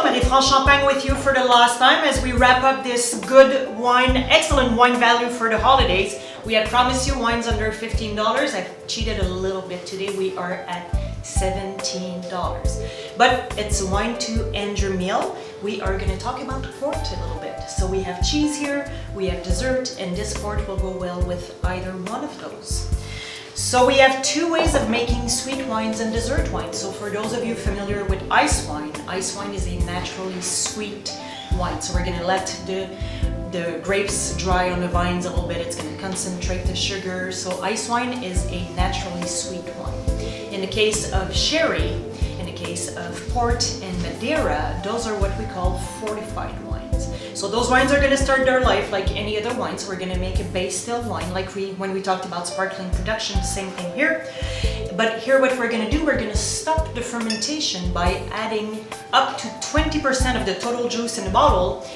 Marie-France Champagne with you for the last time as we wrap up this good wine, excellent wine value for the holidays. We had promised you wines under $15. I've cheated a little bit today. We are at $17. But it's wine to end your meal. We are going to talk about port a little bit. So we have cheese here, we have dessert, and this port will go well with either one of those. So we have two ways of making sweet wines and dessert wines. So for those of you familiar with ice wine is a naturally sweet wine. So we're going to let the grapes dry on the vines a little bit. It's going to concentrate the sugar. So ice wine is a naturally sweet wine. In the case of sherry, in the case of port and Madeira, those are what we call fortified wines. So those wines are going to start their life like any other wine. So we're going to make a base still wine like when we talked about sparkling production, same thing here. But here what we're going to do, we're going to stop the fermentation by adding up to 20% of the total juice in the bottle,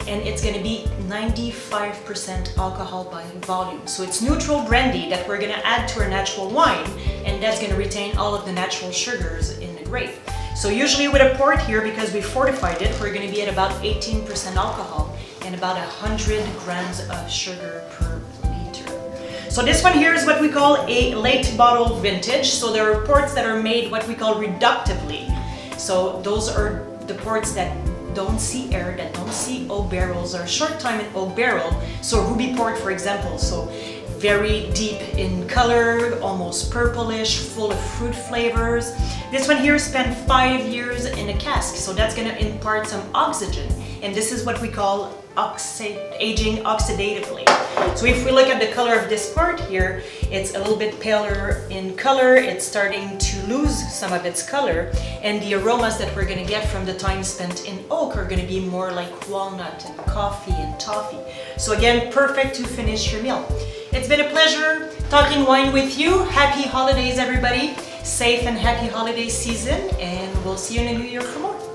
and it's going to be 95% alcohol by volume. So it's neutral brandy that we're going to add to our natural wine, and that's going to retain all of the natural sugars in the grape. So usually with a port here, because we fortified it, we're going to be at about 18% alcohol and about 100 grams of sugar per liter. So this one here is what we call a late bottle vintage. So there are ports that are made what we call reductively. So those are the ports that don't see air, that don't see oak barrels, or short time in oak barrel. So ruby port, for example, so very deep in color, almost purplish, full of fruit flavors. This one here spent 5 years in a cask, so that's going to impart some oxygen, and this is what we call aging oxidatively. So if we look at the color of this part here, it's a little bit paler in color, it's starting to lose some of its color, and the aromas that we're going to get from the time spent in oak are going to be more like walnut and coffee and toffee. So again, perfect to finish your meal. It's been a pleasure talking wine with you. Happy holidays, everybody. Safe and happy holiday season, and we'll see you in the new year for more.